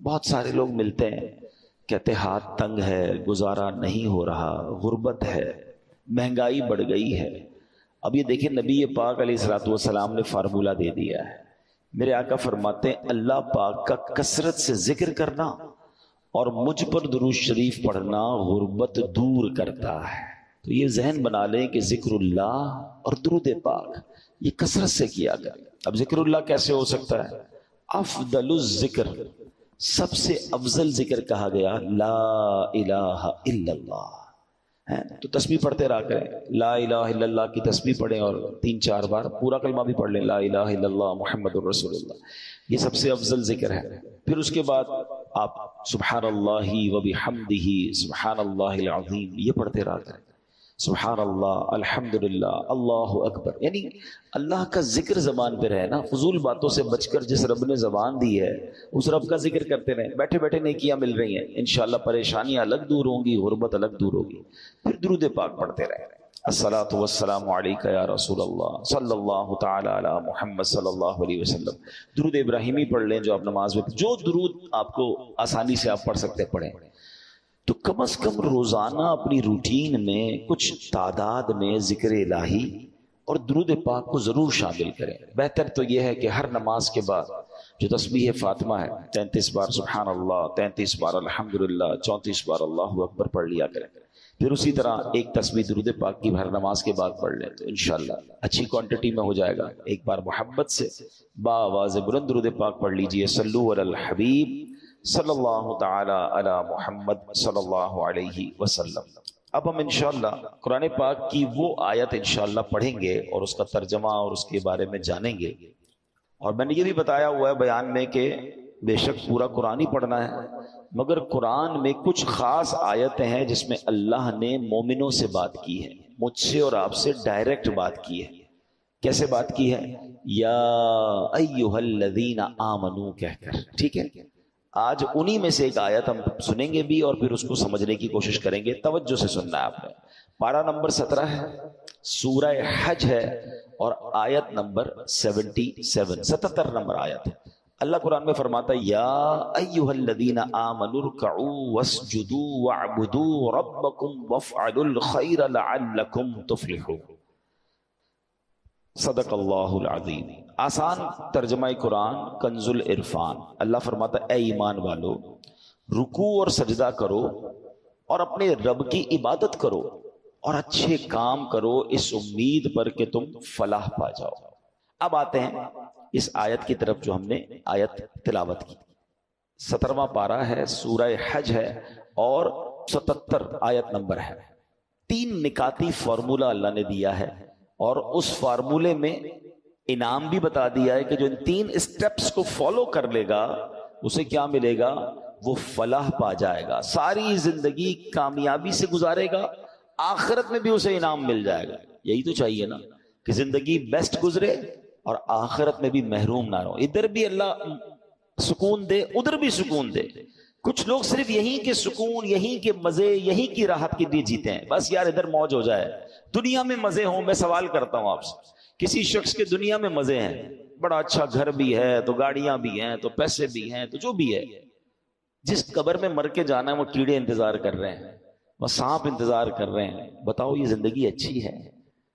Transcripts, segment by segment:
بہت سارے لوگ ملتے ہیں، کہتے ہاتھ تنگ ہے، گزارا نہیں ہو رہا، غربت ہے، مہنگائی بڑھ گئی ہے۔ اب یہ دیکھیں نبی پاک علیہ الصلوۃ والسلام نے فارمولہ دے دیا ہے۔ میرے آقا فرماتے ہیں اللہ پاک کا کثرت سے ذکر کرنا اور مجھ پر درود شریف پڑھنا غربت دور کرتا ہے۔ تو یہ ذہن بنا لیں کہ ذکر اللہ اور درود پاک یہ کثرت سے کیا کریں۔ اب ذکر اللہ کیسے ہو سکتا ہے؟ افضل الذکر، سب سے افضل ذکر کہا گیا لا الہ الا اللہ ہے۔ تو تسبیح پڑھتے رہا کریں، لا الہ الا اللہ کی تسبیح پڑھیں اور 3-4 بار پورا کلمہ بھی پڑھ لیں، لا الہ الا اللہ محمد الرسول اللہ، یہ سب سے افضل ذکر ہے۔ پھر اس کے بعد آپ سبحان اللہ وبحمدہ سبحان اللہ العظیم یہ پڑھتے رہا کریں، سبحان اللہ الحمدللہ اللہ اکبر، یعنی اللہ کا ذکر زبان پہ رہے نا، فضول باتوں سے بچ کر جس رب نے زبان دی ہے اس رب کا ذکر کرتے رہیں، بیٹھے بیٹھے نیکیاں مل رہی ہیں، انشاءاللہ پریشانیاں الگ دور ہوں گی، غربت الگ دور ہوگی۔ پھر درود پاک پڑھتے رہیں، الصلاۃ والسلام علیک یا رسول اللہ صلی اللہ تعالی علی محمد صلی اللہ علیہ وسلم۔ درود ابراہیمی پڑھ لیں جو آپ نماز میں، جو درود آپ کو آسانی سے آپ پڑھ سکتے پڑھیں۔ تو کم از کم روزانہ اپنی روٹین میں کچھ تعداد میں ذکر الہی اور درود پاک کو ضرور شامل کریں۔ بہتر تو یہ ہے کہ ہر نماز کے بعد جو تسبیح فاطمہ ہے 33 بار سبحان اللہ، 33 بار الحمدللہ، 34 بار اللہ اکبر پڑھ لیا کریں۔ پھر اسی طرح ایک تسبیح درود پاک کی ہر نماز کے بعد پڑھ لیں تو انشاءاللہ اچھی کوانٹٹی میں ہو جائے گا۔ ایک بار محبت سے باآواز بلند درود پاک پڑھ لیجئے، صلو علی الحبیب صلی اللہ تعالی علی محمد صلی اللہ علیہ وسلم۔ اب ہم انشاءاللہ قرآن پاک کی وہ آیت انشاءاللہ پڑھیں گے اور اس کا ترجمہ اور اس کے بارے میں جانیں گے۔ اور میں نے یہ بھی بتایا ہوا ہے بیان میں کہ بے شک پورا قرآن ہی پڑھنا ہے، مگر قرآن میں کچھ خاص آیتیں ہیں جس میں اللہ نے مومنوں سے بات کی ہے، مجھ سے اور آپ سے ڈائریکٹ بات کی ہے۔ کیسے بات کی ہے؟ یا ایھا الذین آمنو کہہ کر، ٹھیک ہے۔ آج انہی میں سے ایک آیت ہم سنیں گے بھی اور پھر اس کو سمجھنے کی کوشش کریں گے۔ توجہ سے سننا ہے آپ نے۔ پارہ نمبر 17 ہے، سورہ حج ہے اور آیت نمبر 77 نمبر آیت ہے۔ اللہ قرآن میں فرماتا ہے یا ایھا الذین آمنوا ارکعوا واسجدوا واعبدوا ربکم وافعلوا الخیر لعلکم تفلحون۔ صدق اللہ العظیم۔ آسان ترجمہ قرآن کنز العرفان۔ اللہ فرماتا ہے اے ایمان والو، رکوع اور سجدہ کرو اور اپنے رب کی عبادت کرو اور اچھے کام کرو اس امید پر کہ تم فلاح پا جاؤ۔ اب آتے ہیں اس آیت کی طرف جو ہم نے آیت تلاوت کی۔ 17واں پارہ ہے، سورہ حج ہے اور 77 آیت نمبر ہے۔ 3 نکاتی فارمولہ اللہ نے دیا ہے اور اس فارمولے میں انعام بھی بتا دیا ہے کہ جو ان 3 اسٹیپس کو فالو کر لے گا اسے کیا ملے گا؟ وہ فلاح پا جائے گا، ساری زندگی کامیابی سے گزارے گا، آخرت میں بھی اسے انعام مل جائے گا۔ یہی تو چاہیے نا کہ زندگی بیسٹ گزرے اور آخرت میں بھی محروم نہ رہو، ادھر بھی اللہ سکون دے ادھر بھی سکون دے۔ کچھ لوگ صرف یہیں کے سکون، یہیں کے مزے، یہیں کی راحت کے لیے جیتے ہیں، بس یار ادھر موج ہو جائے، دنیا میں مزے ہوں۔ میں سوال کرتا ہوں آپ سے، کسی شخص کے دنیا میں مزے ہیں، بڑا اچھا گھر بھی ہے، تو گاڑیاں بھی ہیں، تو پیسے بھی ہیں، تو جو بھی ہے، جس قبر میں مر کے جانا ہے وہ کیڑے انتظار کر رہے ہیں، وہ سانپ انتظار کر رہے ہیں۔ بتاؤ یہ زندگی اچھی ہے؟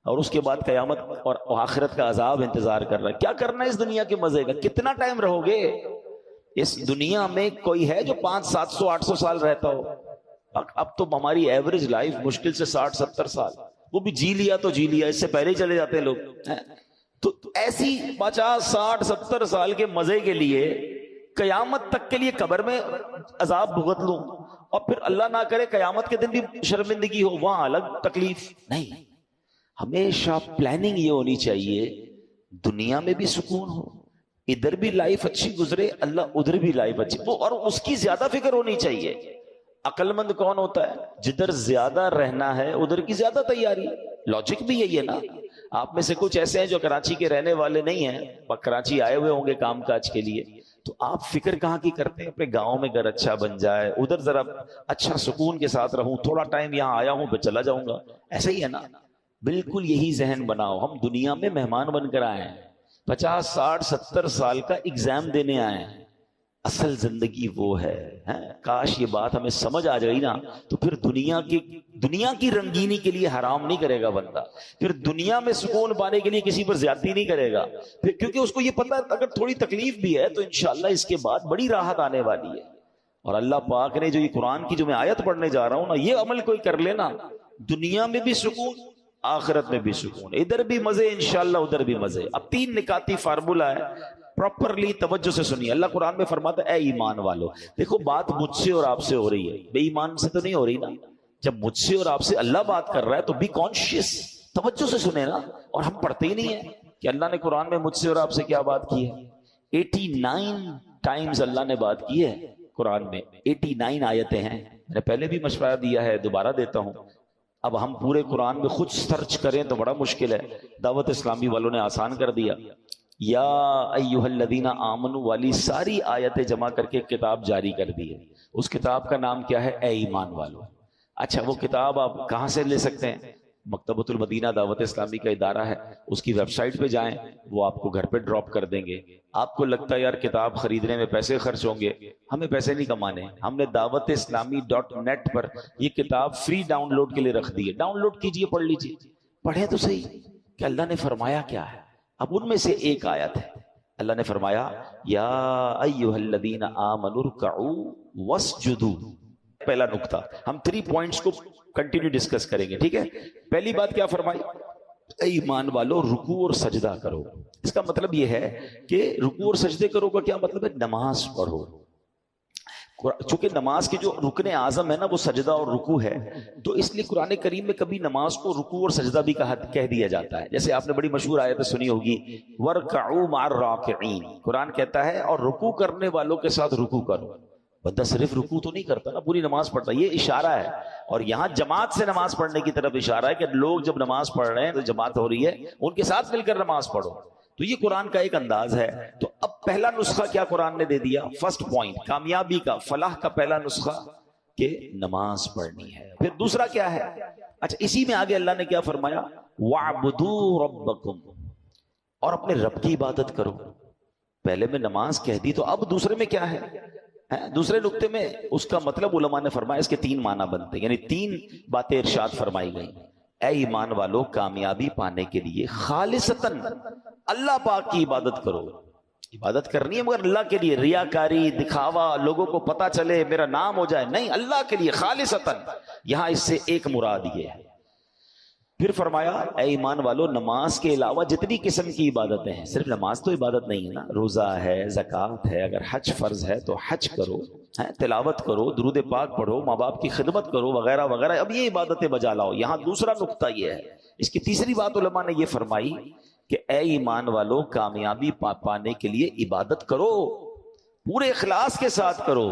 اور اس کے بعد قیامت اور آخرت کا عذاب انتظار کر رہا ہے۔ کیا کرنا ہے اس دنیا کے مزے کا؟ کتنا ٹائم رہو گے اس دنیا میں؟ کوئی ہے جو 500 700 800 سال رہتا ہو؟ اب تو ہماری ایوریج لائف مشکل سے 60 70 سال، وہ بھی جی لیا تو جی لیا، اس سے پہلے ہی چلے جاتے ہیں لوگ۔ تو ایسی 50 60 70 سال کے مزے کے لیے قیامت تک کے لیے قبر میں عذاب بھگت لوں اور پھر اللہ نہ کرے قیامت کے دن بھی شرمندگی ہو، وہاں الگ تکلیف؟ نہیں، ہمیشہ پلاننگ یہ ہونی چاہیے دنیا میں بھی سکون ہو، ادھر بھی لائف اچھی گزرے، اللہ ادھر بھی لائف اچھی، وہ اور اس کی زیادہ فکر ہونی چاہیے۔ عقل مند کون ہوتا ہے؟ جدھر زیادہ رہنا ہے ادھر کی زیادہ تیاری۔ لاجک بھی یہی ہے نا۔ آپ میں سے کچھ ایسے ہیں جو کراچی کے رہنے والے نہیں ہیں، کراچی آئے ہوئے ہوں گے کام کاج کے لیے، تو آپ فکر کہاں کی کرتے ہیں؟ اپنے گاؤں میں گھر اچھا بن جائے، ادھر ذرا اچھا سکون کے ساتھ رہوں، تھوڑا ٹائم یہاں آیا ہوں پھر چلا جاؤں گا، ایسا ہی ہے نا۔ بالکل یہی ذہن بناؤ۔ ہم دنیا میں مہمان بن کر آئے ہیں، 50 60 70 سال کا ایگزام دینے آئے ہیں، اصل زندگی وہ ہے. کاش یہ بات ہمیں سمجھ آ جائے نا تو پھر دنیا کی رنگینی کے لیے حرام نہیں کرے گا بندہ, پھر دنیا میں سکون پانے کے لیے کسی پر زیادتی نہیں کرے گا, پھر کیونکہ اس کو یہ پتہ ہے اگر تھوڑی تکلیف بھی ہے تو انشاءاللہ اس کے بعد بڑی راحت آنے والی ہے. اور اللہ پاک نے جو یہ قرآن کی جو میں آیت پڑھنے جا رہا ہوں نا, یہ عمل کوئی کر لینا, دنیا میں بھی سکون, آخرت میں بھی سکون, ادھر بھی مزے انشاءاللہ ادھر بھی مزے. اب 3 نکاتی فارمولہ ہے, پراپرلی توجہ سے سنیے. اللہ قرآن میں فرماتا ہے اے ایمان والو. دیکھو بات مجھ سے اور آپ سے ہو رہی ہے, بے ایمان سے تو نہیں ہو رہی نا. جب مجھ سے اور آپ سے اللہ بات کر رہا ہے تو بی کانشیس, توجہ سے سنیں نا. اور ہم پڑھتے ہی نہیں ہیں کہ اللہ نے قرآن میں مجھ سے اور آپ سے کیا بات کی ہے. 89 ٹائمز اللہ نے بات کی ہے قرآن میں, 89 آیتیں ہیں. میں نے پہلے بھی مشورہ دیا ہے, دوبارہ دیتا ہوں. اب ہم پورے قرآن میں خود سرچ کریں تو بڑا مشکل ہے. دعوت اسلامی والوں نے آسان کر دیا, یا ایھا الذین آمنوا والی ساری آیتیں جمع کر کے کتاب جاری کر دی ہے. اس کتاب کا نام کیا ہے؟ اے ایمان والو. اچھا وہ کتاب آپ کہاں سے لے سکتے ہیں؟ مکتبۃ المدینہ دعوت اسلامی کا ادارہ ہے, اس کی ویب سائٹ پہ جائیں, وہ آپ کو گھر پہ ڈراپ کر دیں گے. آپ کو لگتا ہے یار کتاب خریدنے میں پیسے خرچ ہوں گے, ہمیں پیسے نہیں کمانے, ہم نے دعوت اسلامی .net پر یہ کتاب فری ڈاؤن لوڈ کے لیے رکھ دی ہے. ڈاؤن لوڈ کیجئے, پڑھ لیجئے, پڑھیں تو صحیح کہ اللہ نے فرمایا کیا ہے. اب ان میں سے ایک آیت ہے, اللہ نے فرمایا یا ایھا الذین آمنوا ارکعوا واسجدوا. پہلا نقطہ, ہم 3 پوائنٹس کو کنٹینیو ڈسکس کریں گے, ٹھیک ہے. پہلی بات کیا فرمائی؟ اے ایمان والو رکوع اور سجدہ کرو. اس کا مطلب یہ ہے کہ رکوع اور سجدے کرو کا کیا مطلب ہے؟ نماز پڑھو. چونکہ نماز کے جو رکن اعظم ہے نا وہ سجدہ اور رکوع ہے, تو اس لیے قرآن کریم میں کبھی نماز کو رکوع اور سجدہ بھی کہہ دیا جاتا ہے. جیسے آپ نے بڑی مشہور آیت سنی ہوگی وَارْكَعُوا مَعَ الرَّاكِعِينَ, قرآن کہتا ہے اور رکوع کرنے والوں کے ساتھ رکوع کرو. بندہ صرف رکوع تو نہیں کرتا نا, پوری نماز پڑھتا, یہ اشارہ ہے. اور یہاں جماعت سے نماز پڑھنے کی طرف اشارہ ہے کہ لوگ جب نماز پڑھ رہے ہیں تو جماعت ہو رہی ہے, ان کے ساتھ مل کر نماز پڑھو. تو یہ قرآن کا ایک انداز ہے. تو اب پہلا نسخہ کیا قرآن نے دے دیا؟ فرسٹ پوائنٹ, کامیابی کا, فلاح کا پہلا نسخہ کہ نماز پڑھنی ہے. پھر دوسرا کیا ہے؟ اچھا اسی میں آگے اللہ نے کیا فرمایا؟ وَاعْبُدُوا رَبَّكُمْ, اور اپنے رب کی عبادت کرو. پہلے میں نماز کہہ دی, تو اب دوسرے میں کیا ہے؟ دوسرے نقطے میں اس کا مطلب علماء نے فرمایا اس کے 3 معنی بنتے ہیں, یعنی 3 باتیں ارشاد فرمائی گئی. اے ایمان والو کامیابی پانے کے لیے خالصتاً اللہ پاک کی عبادت کرو. عبادت کرنی ہے مگر اللہ کے لیے, ریاکاری, دکھاوا, لوگوں کو پتا چلے میرا نام ہو جائے, نہیں, اللہ کے لیے خالصتاً. یہاں اس سے ایک مراد یہ ہے. پھر فرمایا اے ایمان والو نماز کے علاوہ جتنی قسم کی عبادتیں ہیں, صرف نماز تو عبادت نہیں ہے نا, روزہ ہے, زکوٰۃ ہے, اگر حج فرض ہے تو حج کرو, تلاوت کرو, درود پاک پڑھو, ماں باپ کی خدمت کرو, وغیرہ وغیرہ. اب یہ عبادتیں بجا لاؤ. یہاں دوسرا نقطہ یہ ہے, اس کی تیسری بات علماء نے یہ فرمائی کہ اے ایمان والو کامیابی پانے کے لیے عبادت کرو, پورے اخلاص کے ساتھ کرو,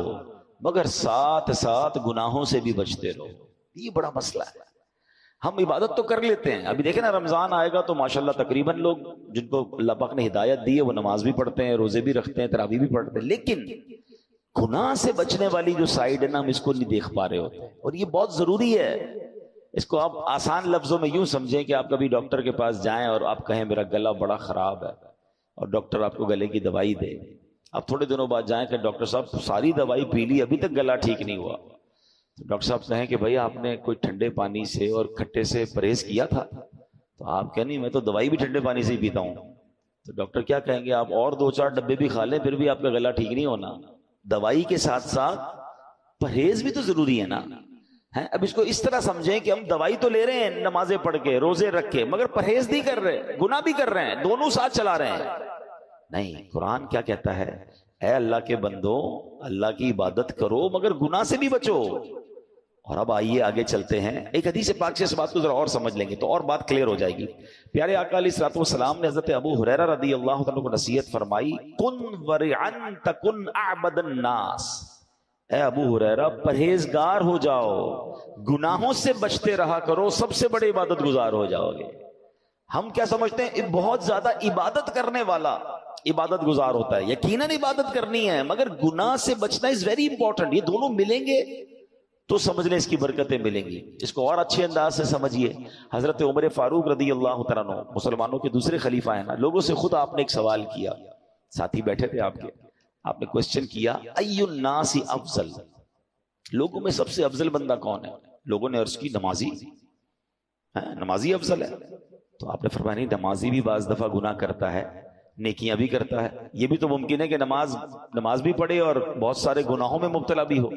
مگر ساتھ ساتھ گناہوں سے بھی بچتے رہو. یہ بڑا مسئلہ ہے. ہم عبادت تو کر لیتے ہیں, ابھی دیکھیں نا رمضان آئے گا تو ماشاءاللہ تقریباً لوگ جن کو اللہ پاک نے ہدایت دی ہے وہ نماز بھی پڑھتے ہیں, روزے بھی رکھتے ہیں, تراویح بھی پڑھتے ہیں, لیکن گناہ سے بچنے والی جو سائیڈ ہے نا ہم اس کو نہیں دیکھ پا رہے ہوتے, اور یہ بہت ضروری ہے. اس کو آپ آسان لفظوں میں یوں سمجھیں کہ آپ کبھی ڈاکٹر کے پاس جائیں اور آپ کہیں میرا گلا بڑا خراب ہے, اور ڈاکٹر آپ کو گلے کی دوائی دے. آپ تھوڑے دنوں بعد جائیں کہ ڈاکٹر صاحب ساری دوائی پی لی, ابھی تک گلا ٹھیک نہیں ہوا. ڈاکٹر صاحب کہیں کہ بھائی آپ نے کوئی ٹھنڈے پانی سے اور کھٹے سے پرہیز کیا تھا, تو آپ کہیں نہیں میں تو دوائی بھی ٹھنڈے پانی سے ہی پیتا ہوں. تو ڈاکٹر کیا کہیں گے, آپ اور 2-4 ڈبے بھی کھا لیں پھر بھی آپ کا گلا ٹھیک نہیں ہونا. دوائی کے ساتھ ساتھ پرہیز بھی تو ضروری ہے نا. اب اس کو اس طرح سمجھیں کہ ہم دوائی تو لے رہے ہیں نمازیں پڑھ کے, روزے رکھ کے, مگر پرہیز نہیں کر رہے, گناہ بھی کر رہے ہیں, دونوں ساتھ چلا رہے ہیں. نہیں, قرآن کیا کہتا ہے, اے اللہ کے بندو اللہ کی عبادت کرو مگر گناہ سے بھی بچو. اور اب آئیے آگے چلتے ہیں, ایک حدیث پاک سے اس بات کو ذرا اور سمجھ لیں گے تو اور بات کلیئر ہو جائے گی. پیارے آقا علیہ الصلوۃ والسلام نے حضرت ابو ہریرہ رضی اللہ عنہ کو نصیحت فرمائی, کن ورعن تکن اعبد الناس. اے ابو ہریرہ پرہیزگار ہو جاؤ, گناہوں سے بچتے رہا کرو, سب سے بڑے عبادت گزار ہو جاؤ گے. ہم کیا سمجھتے ہیں بہت زیادہ عبادت کرنے والا عبادت گزار ہوتا ہے. یقیناً عبادت کرنی ہے مگر گناہ سے بچنا از ویری امپورٹنٹ. یہ دونوں ملیں گے تو سمجھ لیں اس کی برکتیں ملیں گی. اس کو اور اچھے انداز سے سمجھیے. حضرت عمر فاروق رضی اللہ تعالیٰ عنہ مسلمانوں کے دوسرے خلیفہ ہیں نا, لوگوں سے خود آپ نے ایک سوال کیا, ساتھی بیٹھے تھے آپ کے, آپ نے کوشچن کیا ای الناس افضل، لوگوں میں سب سے افضل بندہ کون ہے؟ لوگوں نے عرض کی نمازی، نمازی افضل ہے۔ تو آپ نے فرمایا نہیں، نمازی بھی بعض دفعہ گناہ کرتا ہے، نیکیاں بھی کرتا ہے، یہ بھی تو ممکن ہے کہ نماز بھی پڑھے اور بہت سارے گناہوں میں مبتلا بھی ہو۔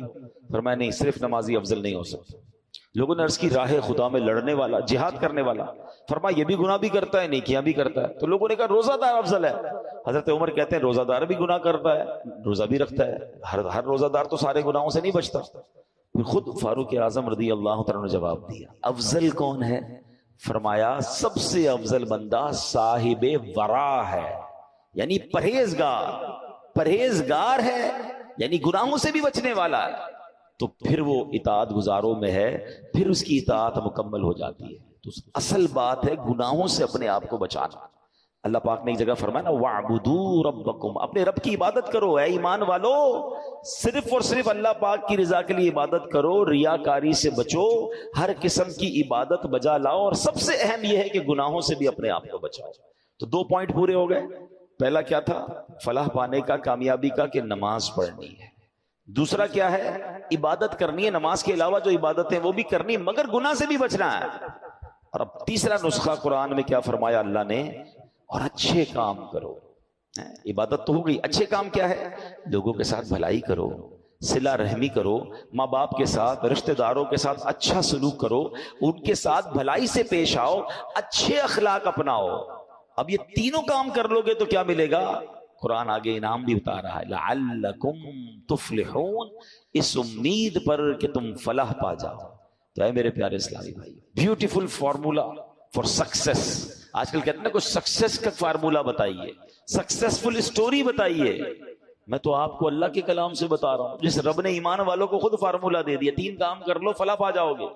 فرمایا نہیں، صرف نمازی افضل نہیں ہو سکتا۔ لوگوں نے عرض کی راہ خدا میں لڑنے والا، جہاد کرنے والا، فرمایا یہ بھی گناہ بھی کرتا ہے، نیکیاں بھی کرتا ہے۔ تو لوگوں نے کہا روزہ دار افضل ہے۔ حضرت عمر کہتے ہیں روزہ دار بھی گناہ کرتا ہے، روزہ بھی رکھتا ہے، ہر روزہ دار تو سارے گناہوں سے نہیں بچتا۔ خود فاروق اعظم رضی اللہ تعالیٰ نے جواب دیا افضل کون ہے؟ فرمایا سب سے افضل بندہ صاحب ورع ہے، یعنی پرہیزگار ہے، یعنی گناہوں سے بھی بچنے والا ہے، تو پھر وہ اطاعت گزاروں میں ہے، پھر اس کی اطاعت مکمل ہو جاتی ہے۔ تو اصل بات ہے گناہوں سے اپنے آپ کو بچانا۔ اللہ پاک نے ایک جگہ فرمایا نا وَاعْبُدُوا رَبَّكُمْ، اپنے رب کی عبادت کرو۔ اے ایمان والو، صرف اور صرف اللہ پاک کی رضا کے لیے عبادت کرو، ریاکاری سے بچو، ہر قسم کی عبادت بجا لاؤ، اور سب سے اہم یہ ہے کہ گناہوں سے بھی اپنے آپ کو بچاؤ۔ تو 2 پوائنٹ پورے ہو گئے۔ پہلا کیا تھا؟ فلاح پانے کا، کامیابی کا، کہ نماز پڑھنی ہے۔ دوسرا کیا ہے؟ عبادت کرنی ہے، نماز کے علاوہ جو عبادت ہے وہ بھی کرنی، مگر گناہ سے بھی بچنا ہے۔ اور اب تیسرا نسخہ قرآن میں کیا فرمایا اللہ نے؟ اور اچھے کام کرو۔ عبادت تو ہو گئی، اچھے کام کیا ہے؟ لوگوں کے ساتھ بھلائی کرو، صلہ رحمی کرو، ماں باپ کے ساتھ، رشتہ داروں کے ساتھ اچھا سلوک کرو، ان کے ساتھ بھلائی سے پیش آؤ، اچھے اخلاق اپناؤ۔ اب یہ تینوں کام کر لو گے تو کیا ملے گا؟ قرآن آگے انعام بھی بتا رہا ہے لعلکم تفلحون، اس امید پر کہ تم فلاح پا جاؤ۔ تو اے میرے پیارے اسلامی بھائی، بیوٹیفل فارمولا فار سکسیس۔ آج کل کہتے ہیں نا کوئی سکسیس کا فارمولا بتائیے، سکسیسفل سٹوری بتائیے۔ میں تو آپ کو اللہ کے کلام سے بتا رہا ہوں، جس رب نے ایمان والوں کو خود فارمولا دے دیا، 3 کام کر لو فلاح پا جاؤ گے۔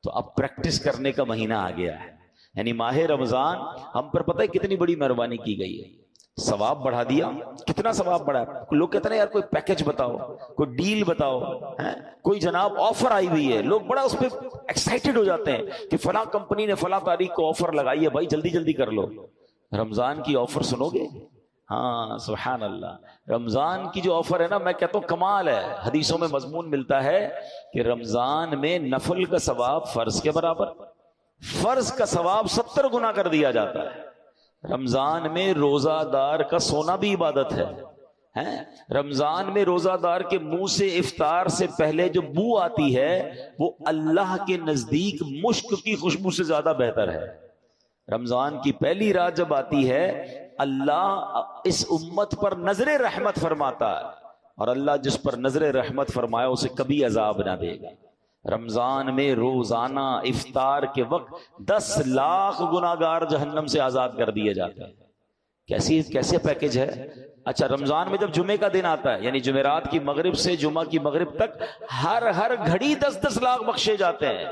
تو اب پریکٹس کرنے کا مہینہ آ گیا ہے، یعنی ماہ رمضان ہم پر پتہ ہے کتنی بڑی مہربانی کی گئی ہے۔ ثواب بڑھا دیا، کتنا ثواب بڑھا ہے؟ لوگ کہتے ہیں یار کوئی پیکج بتاؤ، کوئی ڈیل بتاؤ، کوئی جناب آفر آئی ہوئی ہے، لوگ بڑا اس پہ ایکسائٹڈ ہو جاتے ہیں کہ فلاں کمپنی نے فلاں تاریخ کو آفر لگائی ہے، بھائی جلدی جلدی کر لو۔ رمضان کی آفر سنو گے؟ ہاں سبحان اللہ، رمضان کی جو آفر ہے نا، میں کہتا ہوں کمال ہے۔ حدیثوں میں مضمون ملتا ہے کہ رمضان میں نفل کا ثواب فرض کے برابر، فرض کا ثواب 70 گنا کر دیا جاتا ہے۔ رمضان میں روزہ دار کا سونا بھی عبادت ہے۔ رمضان میں روزہ دار کے منہ سے افطار سے پہلے جو بو آتی ہے وہ اللہ کے نزدیک مشک کی خوشبو سے زیادہ بہتر ہے۔ رمضان کی پہلی رات جب آتی ہے، اللہ اس امت پر نظر رحمت فرماتا ہے، اور اللہ جس پر نظر رحمت فرمایا اسے کبھی عذاب نہ دے گا۔ رمضان میں روزانہ افطار کے وقت 10 لاکھ گناہگار جہنم سے آزاد کر دیے جاتے ہیں۔ کیسے پیکج ہے؟ اچھا، رمضان میں جب جمعے کا دن آتا ہے، یعنی جمعرات کی مغرب سے جمعہ کی مغرب تک ہر گھڑی 10 لاکھ بخشے جاتے ہیں۔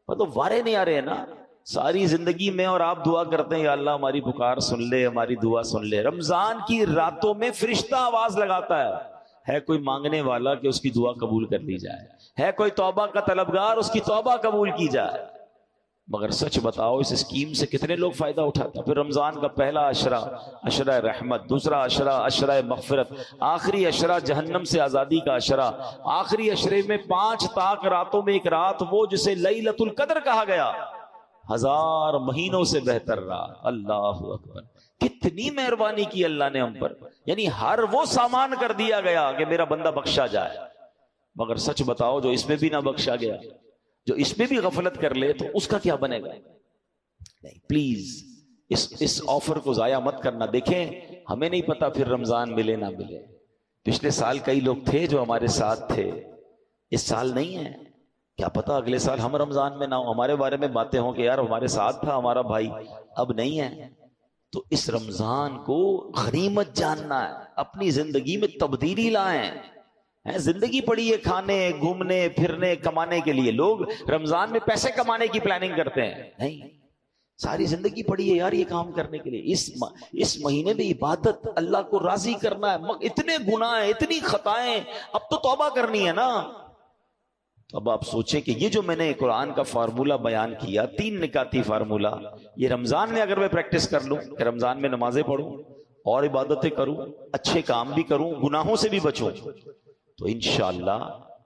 مطلب وارے نہیں آ رہے ہیں نا ساری زندگی میں، اور آپ دعا کرتے ہیں یا اللہ ہماری پکار سن لے، ہماری دعا سن لے۔ رمضان کی راتوں میں فرشتہ آواز لگاتا ہے کوئی مانگنے والا کہ اس کی دعا قبول کر لی جائے، ہے کوئی توبہ کا طلبگار اس کی توبہ قبول کی جائے۔ مگر سچ بتاؤ اس اسکیم سے کتنے لوگ فائدہ اٹھاتے ہیں؟ پھر رمضان کا پہلا عشرہ، عشرہ رحمت، دوسرا عشرہ، عشرہ مغفرت، آخری عشرہ جہنم سے آزادی کا عشرہ، آخری عشرے میں 5 طاق راتوں میں ایک رات، وہ جسے لیلۃ القدر کہا گیا، 1000 مہینوں سے بہتر رات۔ اللہ اکبر، کتنی مہربانی کی اللہ نے ہم پر، یعنی ہر وہ سامان کر دیا گیا کہ میرا بندہ بخشا جائے۔ مگر سچ بتاؤ جو اس میں بھی نہ بخشا گیا، جو اس میں بھی غفلت کر لے، تو اس کا کیا بنے گا؟ نہیں، پلیز اس آفر کو ضائع مت کرنا۔ دیکھیں ہمیں نہیں پتا پھر رمضان ملے نہ ملے۔ پچھلے سال کئی لوگ تھے جو ہمارے ساتھ تھے، اس سال نہیں ہے، کیا پتا اگلے سال ہم رمضان میں نہ ہوں، ہمارے بارے میں باتیں ہوں کہ یار ہمارے ساتھ تھا ہمارا بھائی، اب نہیں ہے۔ تو اس رمضان کو غنیمت جاننا ہے، اپنی زندگی میں تبدیلی لائیں۔ زندگی پڑی ہے کھانے، گھومنے، پھرنے، کمانے کے لیے۔ لوگ رمضان میں پیسے کمانے کی پلاننگ کرتے ہیں، نہیں، ساری زندگی پڑی ہے یار یہ کام کرنے کے لیے۔ اس مہینے میں عبادت، اللہ کو راضی کرنا ہے، اتنے گناہ ہیں، اتنی خطائیں، اب تو توبہ کرنی ہے نا۔ تو اب آپ سوچیں کہ یہ جو میں نے قرآن کا فارمولہ بیان کیا، 3 نکاتی فارمولہ، یہ رمضان میں اگر میں پریکٹس کر لوں کہ رمضان میں نمازیں پڑھوں اور عبادتیں کروں، اچھے کام بھی کروں، گناہوں سے بھی بچوں، تو انشاءاللہ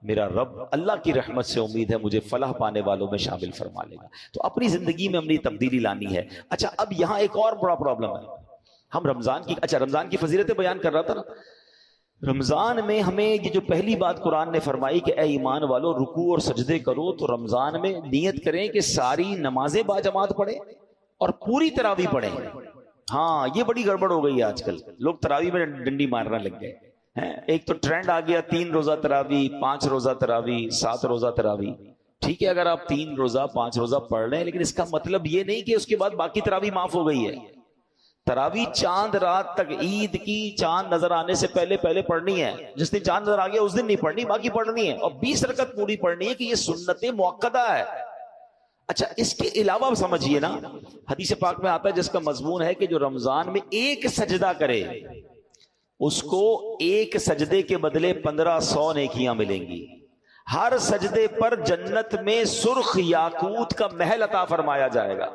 میرا رب اللہ کی رحمت سے امید ہے مجھے فلاح پانے والوں میں شامل فرما لے گا۔ تو اپنی زندگی میں ہم نے تبدیلی لانی ہے۔ اچھا اب یہاں ایک اور بڑا پرابلم ہے، ہم رمضان کی فضیلتیں بیان کر رہا تھا نا۔ رمضان میں ہمیں یہ جو پہلی بات قرآن نے فرمائی کہ اے ایمان والو رکوع اور سجدے کرو، تو رمضان میں نیت کریں کہ ساری نمازیں باجماعت پڑھیں اور پوری تراویح پڑھیں۔ ہاں یہ بڑی گڑبڑ ہو گئی ہے آج کل، لوگ تراویح میں ڈنڈی مارنے لگ گئے ہیں۔ ایک تو ٹرینڈ آ گیا 3 روزہ تراویح، 5 روزہ تراویح، 7 روزہ تراویح۔ ٹھیک ہے اگر آپ 3 روزہ 5 روزہ پڑھ رہے ہیں، لیکن اس کا مطلب یہ نہیں کہ اس کے بعد باقی تراویح معاف ہو گئی ہے۔ تراویح چاند رات تک، عید کی چاند نظر آنے سے پہلے پڑھنی ہے۔ جس دن چاند نظر آ گیا اس دن نہیں پڑھنی، باقی پڑھنی ہے، اور 20 رکعت پوری پڑھنی ہے، کہ یہ سنت مؤکدہ ہے۔ اچھا اس کے علاوہ سمجھیے نا، حدیث پاک میں آتا ہے جس کا مضمون ہے کہ جو رمضان میں ایک سجدہ کرے اس کو ایک سجدے کے بدلے 1500 نیکیاں ملیں گی۔ ہر سجدے پر جنت میں سرخ یاقوت کا محل عطا فرمایا جائے گا،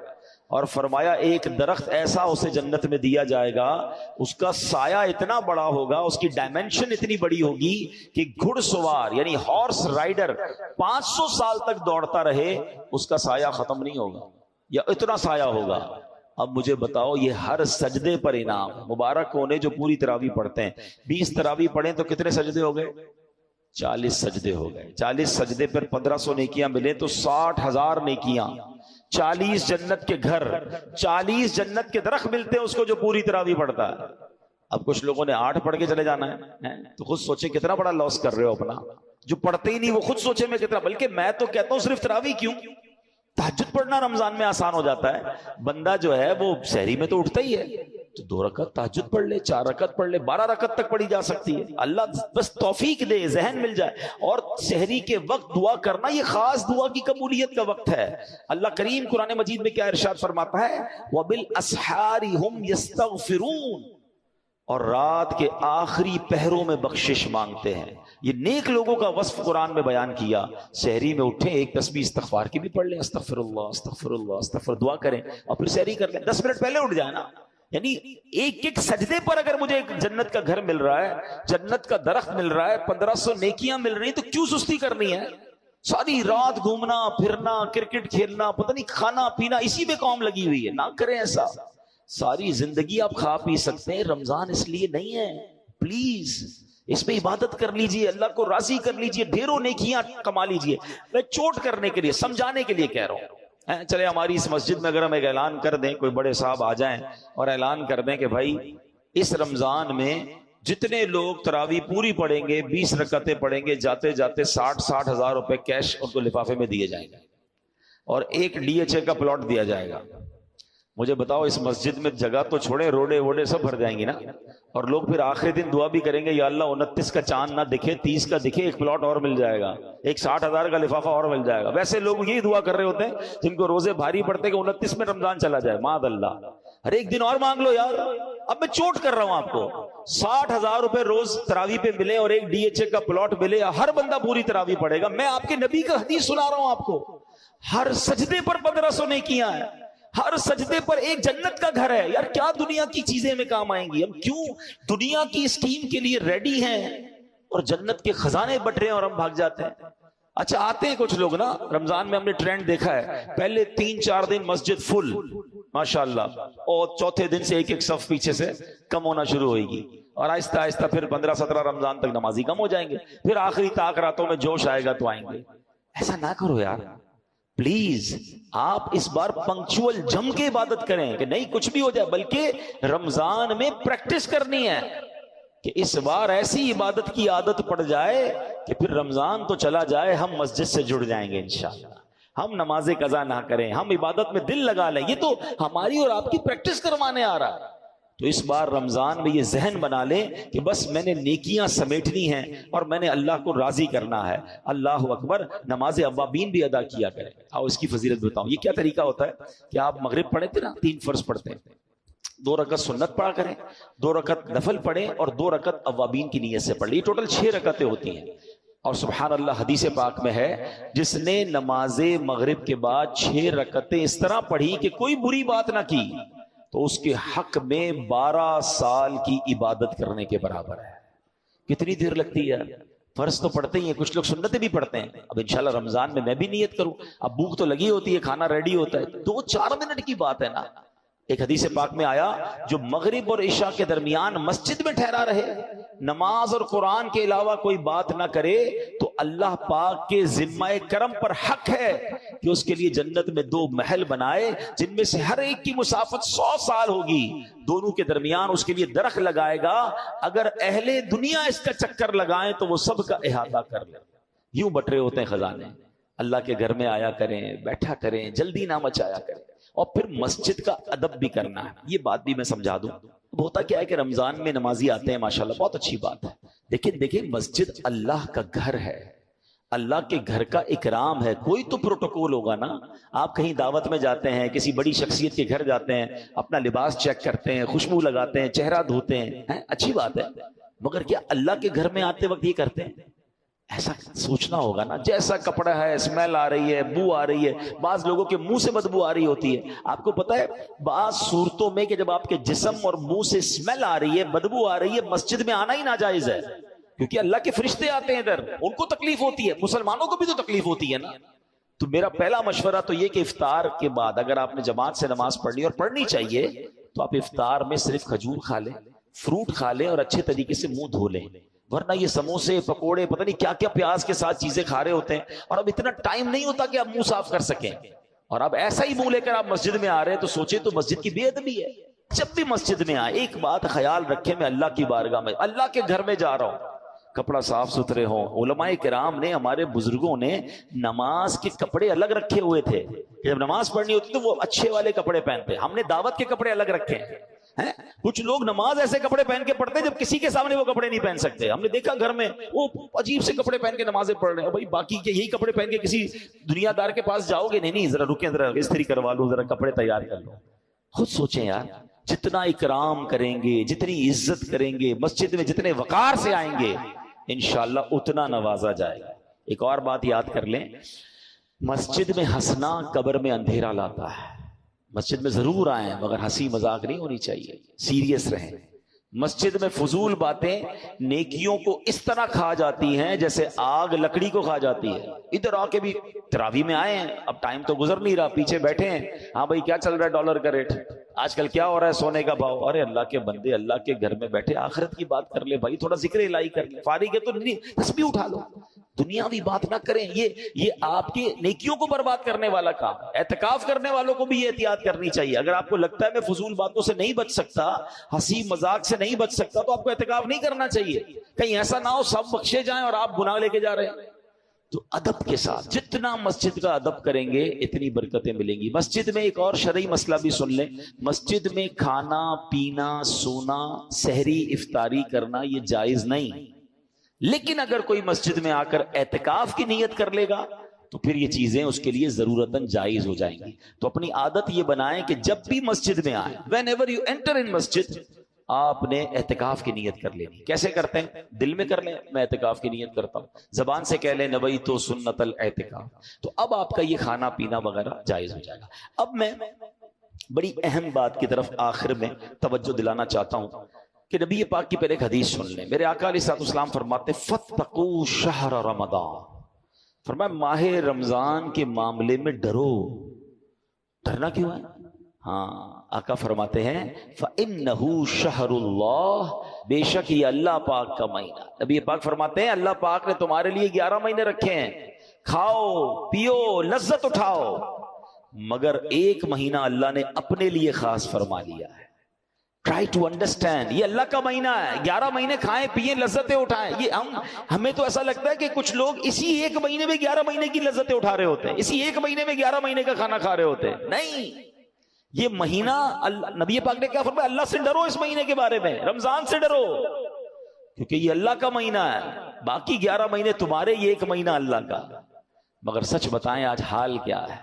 اور فرمایا ایک درخت ایسا اسے جنت میں دیا جائے گا، اس کا سایہ اتنا بڑا ہوگا، اس کی ڈائمنشن اتنی بڑی ہوگی کہ گھڑ سوار یعنی ہارس رائڈر 500 سال تک دوڑتا رہے اس کا سایہ ختم نہیں ہوگا، یا اتنا سایہ ہوگا۔ اب مجھے بتاؤ یہ ہر سجدے پر انعام، مبارک ہونے جو پوری تراویح پڑھتے ہیں۔ 20 تراویح پڑھیں تو کتنے سجدے ہو گئے؟ 40 سجدے ہو گئے۔ 40 سجدے پر 1500 نیکیاں ملیں تو 60,000 نیکیاں، 40 جنت کے گھر، 40 جنت کے درخت ملتے ہیں اس کو جو پوری تراویح پڑھتا ہے۔ اب کچھ لوگوں نے 8 پڑھ کے چلے جانا ہے، تو خود سوچیں کتنا بڑا لاس کر رہے ہو اپنا۔ جو پڑھتے ہی نہیں وہ خود سوچیں میں کتنا، بلکہ میں تو کہتا ہوں صرف تراویح کیوں، تہجد پڑھنا رمضان میں آسان ہو جاتا ہے۔ بندہ جو ہے وہ سحری میں تو اٹھتا ہی ہے، تو 2 رکعت تہجد پڑھ لے، 4 رکعت پڑھ لے، 12 رکعت تک پڑھی جا سکتی ہے۔ اللہ بس توفیق دے، ذہن مل جائے۔ اور سحری کے وقت دعا کرنا یہ خاص دعا کی قبولیت کا وقت ہے۔ اللہ کریم قرآن مجید میں کیا ارشاد فرماتا ہے؟ وَبِالْأَسْحَارِ هُمْ يَسْتَغْفِرُونَ، اور رات کے آخری پہروں میں بخشش مانگتے ہیں۔ یہ نیک لوگوں کا وصف قرآن میں بیان کیا۔ سحری میں اٹھیں، ایک تسبیح استغفار کی بھی پڑھ لیں، استغفر اللہ استغفر اللہ استغفر، دعا کریں، اور پھر سحری کر لیں۔ 10 منٹ پہلے اٹھ جائیں نا۔ یعنی ایک ایک سجدے پر اگر مجھے ایک جنت کا گھر مل رہا ہے، جنت کا درخت مل رہا ہے، 1500 نیکیاں مل رہی ہیں، تو کیوں سستی کرنی ہے؟ ساری رات گھومنا پھرنا، کرکٹ کھیلنا، پتہ نہیں کھانا پینا، اسی میں قوم لگی ہوئی ہے۔ نہ کریں ایسا۔ ساری زندگی آپ کھا پی سکتے ہیں، رمضان اس لیے نہیں ہے۔ پلیز اس میں عبادت کر لیجئے، اللہ کو راضی کر لیجئے، ڈھیروں نیکیاں کما لیجئے۔ میں چوٹ کرنے کے لیے، سمجھانے کے لیے کہہ رہا ہوں۔ چلے ہماری اس مسجد میں اگر ہم ایک اعلان کر دیں، کوئی بڑے صاحب آ جائیں اور اعلان کر دیں کہ بھائی اس رمضان میں جتنے لوگ تراویح پوری پڑھیں گے، 20 رکعتیں پڑھیں گے، جاتے جاتے 60 ہزار روپے کیش ان کو لفافے میں دیے جائیں گے، اور ایک DHA کا پلاٹ دیا جائے گا۔ مجھے بتاؤ اس مسجد میں جگہ تو چھوڑے، روڈے ووڈے سب بھر جائیں گی نا؟ اور لوگ پھر آخری دن دعا بھی کریں گے، یا اللہ 29 کا چاند نہ دکھے، 30 کا دکھے، ایک پلاٹ اور مل جائے گا، ایک 60,000 کا لفافہ اور مل جائے گا۔ ویسے لوگ یہی دعا کر رہے ہوتے ہیں جن کو روزے بھاری پڑتے کہ 29 میں رمضان چلا جائے، معاذ اللہ۔ ہر ایک دن اور مانگ لو یار۔ اب میں چوٹ کر رہا ہوں آپ کو، 60,000 روپے روز تراویح پہ ملے اور ایک DHA کا پلاٹ ملے، ہر بندہ پوری تراویح پڑھے گا۔ میں آپ کے نبی کا حدیث سنا رہا ہوں آپ کو، ہر سجدے پر 1500 نیکیاں ہیں، ہر سجدے پر ایک جنت کا گھر ہے۔ یار کیا دنیا کی چیزیں میں کام آئیں گی؟ ہم کیوں دنیا کی اسکیم کے لیے ریڈی ہیں اور جنت کے خزانے بٹ رہے ہیں اور ہم بھاگ جاتے ہیں۔ اچھا آتے ہیں کچھ لوگ نا، رمضان میں ہم نے ٹرینڈ دیکھا ہے، پہلے 3-4 دن مسجد فل ماشاءاللہ، اور چوتھے دن سے ایک ایک صف پیچھے سے کم ہونا شروع ہوئے گی، اور آہستہ آہستہ پھر 15-17 رمضان تک نمازی کم ہو جائیں گے، پھر آخری طاق راتوں میں جوش آئے گا تو آئیں گے۔ ایسا نہ کرو یار پلیز۔ آپ اس بار پنکچول جم کے عبادت کریں، کہ نہیں کچھ بھی ہو جائے، بلکہ رمضان میں پریکٹس کرنی ہے کہ اس بار ایسی عبادت کی عادت پڑ جائے کہ پھر رمضان تو چلا جائے ہم مسجد سے جڑ جائیں گے انشاءاللہ۔ ہم نماز قضا نہ کریں، ہم عبادت میں دل لگا لیں، یہ تو ہماری اور آپ کی پریکٹس کروانے آ رہا ہے۔ تو اس بار رمضان میں یہ ذہن بنا لیں کہ بس میں نے نیکیاں سمیٹنی ہیں اور میں نے اللہ کو راضی کرنا ہے۔ اللہ اکبر۔ نماز اوابین بھی ادا کیا کریں۔ آؤ اس کی فضیلت بتاؤں۔ یہ کیا طریقہ ہوتا ہے کہ آپ مغرب پڑھے تھے نا، 3 فرض پڑھتے ہیں، 2 رکعت سنت پڑھا کریں، 2 رکعت نفل پڑھیں، اور 2 رکعت اوابین کی نیت سے پڑھ لیں۔ یہ ٹوٹل 6 رکعتیں ہوتی ہیں۔ اور سبحان اللہ حدیث پاک میں ہے، جس نے نماز مغرب کے بعد 6 رکعتیں اس طرح پڑھی کہ کوئی بری بات نہ کی، تو اس کے حق میں 12 سال کی عبادت کرنے کے برابر ہے. کتنی دیر لگتی ہے؟ فرض تو پڑھتے ہی ہیں، کچھ لوگ سنتیں بھی پڑھتے ہیں. اب انشاءاللہ رمضان میں بھی نیت کروں. اب بھوک تو لگی ہوتی ہے، کھانا ریڈی ہوتا ہے، 2-4 منٹ کی بات ہے نا. ایک حدیث پاک میں آیا جو مغرب اور عشاء کے درمیان مسجد میں ٹھہرا رہے، نماز اور قرآن کے علاوہ کوئی بات نہ کرے، تو اللہ پاک کے ذمہ کرم پر حق ہے کہ اس کے لیے جنت میں 2 محل بنائے جن میں سے ہر ایک کی مسافت 100 سال ہوگی. دونوں کے درمیان اس کے لیے درخت لگائے گا. اگر اہل دنیا اس کا چکر لگائیں تو وہ سب کا احاطہ کر لیں. یوں بٹرے ہوتے ہیں خزانے. اللہ کے گھر میں آیا کریں، بیٹھا کریں، جلدی نہ مچایا کریں. اور پھر مسجد کا ادب بھی کرنا ہے. یہ بات بھی میں سمجھا دوں. ہوتا کیا ہے کہ رمضان میں نمازی آتے ہیں ماشاءاللہ، بہت اچھی بات ہے، لیکن دیکھیں مسجد اللہ کا گھر ہے، اللہ کے گھر کا اکرام ہے. کوئی تو پروٹوکول ہوگا نا. آپ کہیں دعوت میں جاتے ہیں، کسی بڑی شخصیت کے گھر جاتے ہیں، اپنا لباس چیک کرتے ہیں، خوشبو لگاتے ہیں، چہرہ دھوتے ہیں، اچھی بات ہے. مگر کیا اللہ کے گھر میں آتے وقت یہ کرتے ہیں؟ ایسا سوچنا ہوگا نا. جیسا کپڑا ہے، اسمیل آ رہی ہے، بو آ رہی ہے، بعض لوگوں کے منہ سے بدبو آ رہی ہوتی ہے. آپ کو پتا ہے بعض صورتوں میں کہ جب آپ کے جسم اور منہ سے اسمیل آ رہی ہے، بدبو آ رہی ہے، مسجد میں آنا ہی ناجائز ہے. کیونکہ اللہ کے فرشتے آتے ہیں ادھر، ان کو تکلیف ہوتی ہے، مسلمانوں کو بھی تو تکلیف ہوتی ہے نا. تو میرا پہلا مشورہ تو یہ کہ افطار کے بعد اگر آپ نے جماعت سے نماز پڑھنی اور پڑھنی چاہیے تو آپ افطار میں صرف کھجور کھا لیں، فروٹ کھا لیں اور اچھے طریقے سے منہ دھو لیں. ورنہ یہ سموسے پکوڑے پتہ نہیں کیا کیا پیاز کے ساتھ چیزیں کھا رہے ہوتے ہیں، اور اب اتنا ٹائم نہیں ہوتا کہ آپ منہ صاف کر سکیں. اور اب ایسا ہی منہ لے کر آپ مسجد میں آ رہے ہیں تو سوچیں تو مسجد کی بے ادبی ہے. جب بھی مسجد میں آئے ایک بات خیال رکھیں، میں اللہ کی بارگاہ میں، اللہ کے گھر میں جا رہا ہوں، کپڑا صاف ستھرے ہوں. علماء کرام نے، ہمارے بزرگوں نے نماز کے کپڑے الگ رکھے ہوئے تھے. جب نماز پڑھنی ہوتی تو وہ اچھے والے کپڑے پہنتے. ہم نے دعوت کے کپڑے الگ رکھے ہیں. کچھ لوگ نماز ایسے کپڑے پہن کے پڑھتے ہیں جب کسی کے سامنے وہ کپڑے نہیں پہن سکتے. ہم نے دیکھا گھر میں وہ عجیب سے کپڑے پہن کے نمازیں پڑھ رہے ہیں. بھائی باقی کے یہی کپڑے پہن کے کسی دنیا دار کے پاس جاؤ گے؟ نہیں، ذرا رکیں، ذرا استری کروا لو، ذرا کپڑے تیار کر لو. خود سوچیں یار، جتنا اکرام کریں گے، جتنی عزت کریں گے، مسجد میں جتنے وقار سے آئیں گے، انشاءاللہ اتنا نوازا جائے گا. ایک اور بات یاد کر لیں، مسجد میں ہنسنا قبر میں اندھیرا لاتا ہے. مسجد میں ضرور آئیں مگر ہنسی مذاق نہیں ہونی چاہیے، سیریس رہیں. مسجد میں فضول باتیں نیکیوں کو اس طرح کھا جاتی ہیں جیسے آگ لکڑی کو کھا جاتی ہے. ادھر آ کے بھی تراویح میں آئے ہیں، اب ٹائم تو گزر نہیں رہا، پیچھے بیٹھے ہیں، ہاں بھائی کیا چل رہا ہے، ڈالر کا ریٹ آج کل کیا ہو رہا ہے، سونے کا بھاؤ. ارے اللہ کے بندے، اللہ کے گھر میں بیٹھے آخرت کی بات کر لے بھائی، تھوڑا ذکر الہی کر لے. فارغ ہے تو تسبیح اٹھا لو، دنیاوی بات نہ کریں. یہ آپ کی نیکیوں کو برباد کرنے والا کام. اعتکاف کرنے والوں کو بھی یہ احتیاط کرنی چاہیے. اگر آپ کو لگتا ہے میں فضول باتوں سے نہیں بچ سکتا، ہنسی مذاق سے نہیں بچ سکتا، تو آپ کو اعتکاف نہیں کرنا چاہیے. کہیں ایسا نہ ہو سب بخشے جائیں اور آپ گناہ لے کے جا رہے ہیں. تو ادب کے ساتھ جتنا مسجد کا ادب کریں گے اتنی برکتیں ملیں گی. مسجد میں ایک اور شرعی مسئلہ بھی سن لیں، مسجد میں کھانا پینا، سونا، سحری افطاری کرنا یہ جائز نہیں. لیکن اگر کوئی مسجد میں آ کر اعتکاف کی نیت کر لے گا تو پھر یہ چیزیں اس کے لیے ضرورتاً جائز ہو جائیں گی. تو اپنی عادت یہ بنائیں کہ جب بھی مسجد میں آئیں، when ever you enter in مسجد، آپ نے اعتکاف کی نیت کر لینی. کیسے کرتے ہیں؟ دل میں کر لیں میں اعتکاف کی نیت کرتا ہوں، زبان سے کہہ لیں نویت سنت الاعتکاف. تو اب آپ کا یہ کھانا پینا وغیرہ جائز ہو جائے گا. اب میں بڑی اہم بات کی طرف آخر میں توجہ دلانا چاہتا ہوں کہ نبی پاک کی پہلے ایک حدیث سن لیں. میرے آقا علیہ الصلوۃ والسلام فرماتے فاتقوا شہر رمضان، فرمایا ماہ رمضان کے معاملے میں ڈرو. ڈرنا کیوں ہے؟ ہاں، آقا فرماتے ہیں فَإِنَّهُ شَهْرُ اللَّهِ، بے شک یہ اللہ پاک کا مہینہ. نبی پاک فرماتے ہیں اللہ پاک نے تمہارے لیے 11 مہینے رکھے ہیں، کھاؤ پیو لذت اٹھاؤ، مگر ایک مہینہ اللہ نے اپنے لیے خاص فرما لیا ہے. ٹرائی ٹو انڈرسٹینڈ، یہ اللہ کا مہینہ ہے. 11 مہینے کھائیں پیئیں لذتیں اٹھائیں. یہ ہمیں تو ایسا لگتا ہے کہ کچھ لوگ اسی ایک مہینے میں 11 مہینے کی لذتیں اٹھا رہے ہوتے ہیں، اسی ایک مہینے میں 11 مہینے کا کھانا کھا رہے ہوتے ہیں. نہیں، یہ مہینہ نبی پاک نے کیا فرمایا؟ اللہ سے ڈرو اس مہینے کے بارے میں، رمضان سے ڈرو، کیونکہ یہ اللہ کا مہینہ ہے. باقی 11 مہینے تمہارے، یہ ایک مہینہ اللہ کا. مگر سچ بتائیں آج حال کیا ہے؟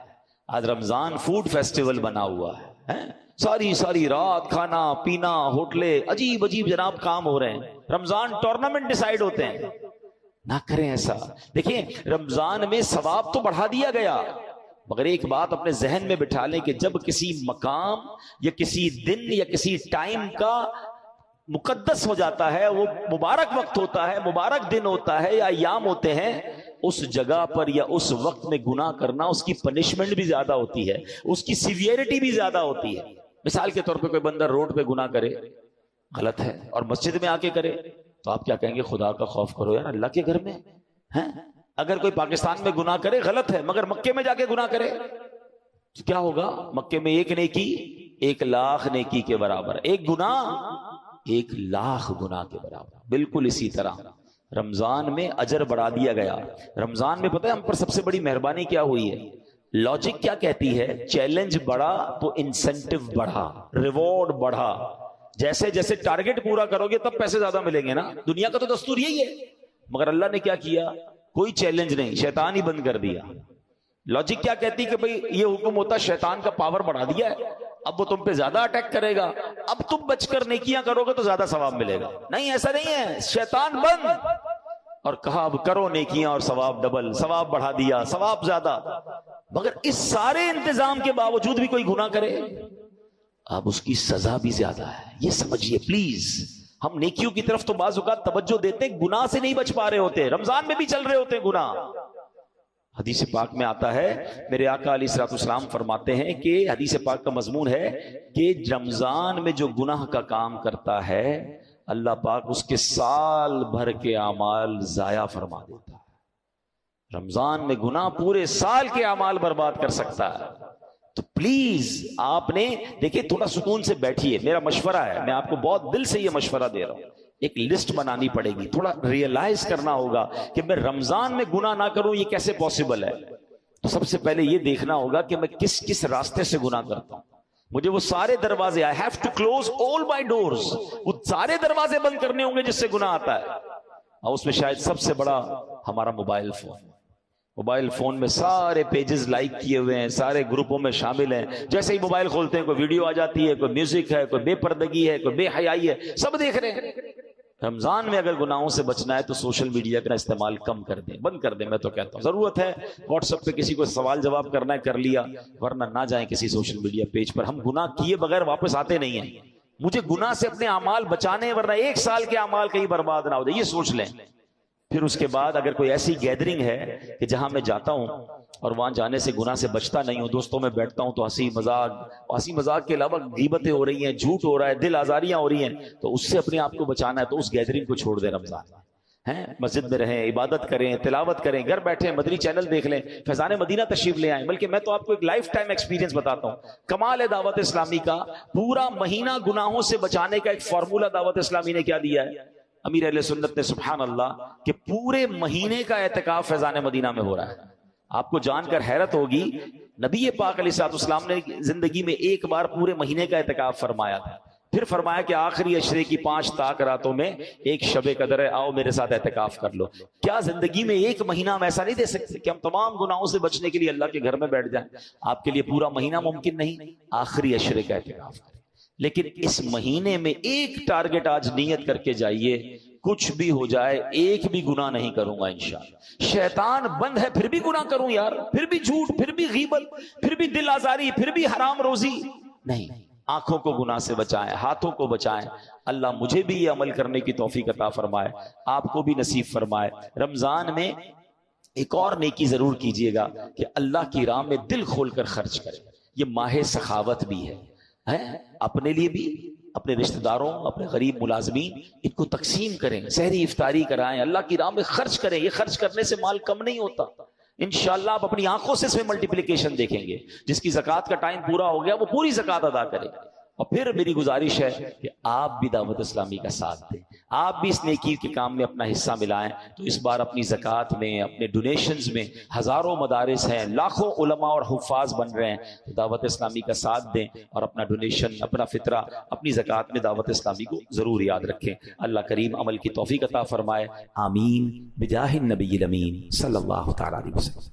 آج رمضان فوڈ فیسٹیول بنا ہوا ہے. ساری رات کھانا پینا، ہوٹلیں، عجیب عجیب جناب کام ہو رہے ہیں. رمضان ٹورنامنٹ ڈیسائیڈ ہوتے ہیں. نہ کریں ایسا. دیکھیں رمضان میں ثواب تو بڑھا دیا گیا، مگر ایک بات اپنے ذہن میں بٹھا لیں کہ جب کسی مقام یا کسی دن یا کسی ٹائم کا مقدس ہو جاتا ہے، وہ مبارک وقت ہوتا ہے، مبارک دن ہوتا ہے یا ایام ہوتے ہیں، اس جگہ پر یا اس وقت میں گناہ کرنا اس کی پنشمنٹ بھی زیادہ ہوتی ہے، اس کی سیویرٹی بھی زیادہ ہوتی ہے۔ مثال کے طور پہ کوئی بندہ روڈ پہ گناہ کرے، غلط ہے، اور مسجد میں آ کے کرے، تو آپ کیا کہیں گے؟ خدا کا خوف کرو یار، اللہ کے گھر میں ہیں۔ اگر کوئی پاکستان میں گناہ کرے غلط ہے، مگر مکے میں جا کے گناہ کرے تو کیا ہوگا؟ مکے میں ایک نیکی 1,00,000 نیکی کے برابر، ایک گناہ 1,00,000 گناہ کے برابر۔ بالکل اسی طرح رمضان میں اجر بڑھا دیا گیا۔ رمضان میں پتہ ہے ہم پر سب سے بڑی مہربانی کیا ہوئی ہے؟ لاجک کیا کہتی ہے؟ چیلنج بڑھا تو انسینٹیو بڑھا، ریوارڈ بڑھا۔ جیسے جیسے ٹارگٹ پورا کرو گے تب پیسے زیادہ ملیں گے نا، دنیا کا تو دستور یہی ہے۔ مگر اللہ نے کیا کیا؟ کوئی چیلنج نہیں، شیطان ہی بند کر دیا۔ لاجک کیا کہتی کہ بھئی یہ حکم ہوتا، شیطان کا پاور بڑھا دیا ہے، اب وہ تم پہ زیادہ اٹیک کرے گا، اب تم بچ کر نیکیاں کرو گے تو زیادہ ثواب ملے گا۔ نہیں، ایسا نہیں ہے، شیطان بند، اور کہا اب کرو نیکیاں اور ثواب ڈبل، ثواب بڑھا دیا، ثواب زیادہ۔ مگر اس سارے انتظام کے باوجود بھی کوئی گناہ کرے، اب اس کی سزا بھی زیادہ ہے۔ یہ سمجھیے پلیز، ہم نیکیوں کی طرف تو بعض اوقات توجہ دیتے ہیں، گناہ سے نہیں بچ پا رہے ہوتے، رمضان میں بھی چل رہے ہوتے ہیں گناہ۔ حدیث پاک میں آتا ہے، میرے آقا علیہ الصلوۃ والسلام فرماتے ہیں کہ حدیث پاک کا مضمون ہے کہ رمضان میں جو گناہ کا کام کرتا ہے، اللہ پاک اس کے سال بھر کے اعمال ضائع فرما دیتا ہے۔ رمضان میں گناہ پورے سال کے اعمال برباد کر سکتا ہے۔ تو پلیز آپ نے دیکھیں، تھوڑا سکون سے بیٹھیے، میرا مشورہ ہے، میں آپ کو بہت دل سے یہ مشورہ دے رہا ہوں، ایک لسٹ بنانی پڑے گی، تھوڑا ریئلائز کرنا ہوگا کہ میں رمضان میں گناہ نہ کروں، یہ کیسے پاسبل ہے؟ تو سب سے پہلے یہ دیکھنا ہوگا کہ میں کس کس راستے سے گناہ کرتا ہوں۔ مجھے وہ سارے دروازے، I have to close all my doors، وہ سارے دروازے بند کرنے ہوں گے جس سے گناہ آتا ہے۔ اور اس میں شاید سب سے بڑا ہمارا موبائل فون میں سارے پیجز لائک کیے ہوئے ہیں، سارے گروپوں میں شامل ہیں، جیسے ہی موبائل کھولتے ہیں کوئی ویڈیو آ جاتی ہے، کوئی میوزک ہے، کوئی بے پردگی ہے، کوئی بے حیائی ہے، سب دیکھ رہے ہیں۔ رمضان میں اگر گناہوں سے بچنا ہے تو سوشل میڈیا کا استعمال کم کر دیں، بند کر دیں۔ میں تو کہتا ہوں ضرورت ہے واٹس ایپ پہ کسی کو سوال جواب کرنا ہے کر لیا، ورنہ نہ جائیں کسی سوشل میڈیا پیج پر۔ ہم گناہ کیے بغیر واپس آتے نہیں ہیں، مجھے گناہ سے اپنے اعمال بچانے ہیں، ورنہ 1 سال کے اعمال کہیں برباد نہ ہو جائے، یہ سوچ لیں۔ پھر اس کے بعد اگر کوئی ایسی گیدرنگ ہے کہ جہاں میں جاتا ہوں اور وہاں جانے سے گناہ سے بچتا نہیں ہوں، دوستوں میں بیٹھتا ہوں تو ہنسی مذاق کے علاوہ غیبتیں ہو رہی ہیں، جھوٹ ہو رہا ہے، دل آزاریاں ہو رہی ہیں، تو اس سے اپنے آپ کو بچانا ہے تو اس گیدرنگ کو چھوڑ دیں۔ رمضان ہیں، مسجد میں رہیں، عبادت کریں، تلاوت کریں، گھر بیٹھے مدنی چینل دیکھ لیں، فیضان مدینہ تشریف لے آئیں۔ بلکہ میں تو آپ کو ایک لائف ٹائم ایکسپیرینس بتاتا ہوں، کمال ہے دعوت اسلامی کا، پورا مہینہ گناہوں سے بچانے کا ایک فارمولہ دعوت اسلامی نے کیا دیا ہے۔ امیر اہل سنت نے سبحان اللہ کہ پورے مہینے کا اعتکاف فیضان مدینہ میں ہو رہا ہے۔ آپ کو جان کر حیرت ہوگی، نبی پاک علیہ الصلوۃ والسلام نے زندگی میں ایک بار پورے مہینے کا اعتکاف فرمایا تھا، پھر فرمایا کہ آخری عشرے کی 5 طاق راتوں میں ایک شب قدر ہے، آؤ میرے ساتھ اعتکاف کر لو۔ کیا زندگی میں ایک مہینہ ہم ایسا نہیں دے سکتے کہ ہم تمام گناہوں سے بچنے کے لیے اللہ کے گھر میں بیٹھ جائیں؟ آپ کے لیے پورا مہینہ ممکن نہیں، آخری عشرے کا اعتکاف کریں۔ لیکن اس مہینے میں ایک ٹارگٹ آج نیت کر کے جائیے، کچھ بھی ہو جائے ایک بھی گناہ نہیں کروں گا انشاءاللہ۔ شیطان بند ہے پھر بھی گناہ کروں یار، پھر بھی جھوٹ، پھر بھی غیبت، پھر بھی دل آزاری، پھر بھی حرام روزی نہیں۔ آنکھوں کو گناہ سے بچائیں، ہاتھوں کو بچائیں۔ اللہ مجھے بھی یہ عمل کرنے کی توفیق عطا فرمائے، آپ کو بھی نصیب فرمائے۔ رمضان میں ایک اور نیکی ضرور کیجئے گا کہ اللہ کی راہ میں دل کھول کر خرچ کریں۔ یہ ماہ سخاوت بھی ہے، اپنے لیے بھی، اپنے رشتہ داروں، اپنے غریب ملازمین، ان کو تقسیم کریں، سحری افطاری کرائیں، اللہ کی راہ میں خرچ کریں۔ یہ خرچ کرنے سے مال کم نہیں ہوتا، انشاءاللہ آپ اپنی آنکھوں سے اس میں ملٹیپلیکیشن دیکھیں گے۔ جس کی زکوٰۃ کا ٹائم پورا ہو گیا وہ پوری زکوٰۃ ادا کرے۔ اور پھر میری گزارش ہے کہ آپ بھی دعوت اسلامی کا ساتھ دیں، آپ بھی اس نیکی کے کام میں اپنا حصہ ملائیں۔ تو اس بار اپنی زکوٰۃ میں، اپنے ڈونیشنز میں، ہزاروں مدارس ہیں، لاکھوں علماء اور حفاظ بن رہے ہیں، تو دعوت اسلامی کا ساتھ دیں اور اپنا ڈونیشن، اپنا فطرہ، اپنی زکوٰۃ میں دعوت اسلامی کو ضرور یاد رکھیں۔ اللہ کریم عمل کی توفیق عطا فرمائے، آمین بجاہ النبی الامین صلی اللہ تعالی علیہ وسلم۔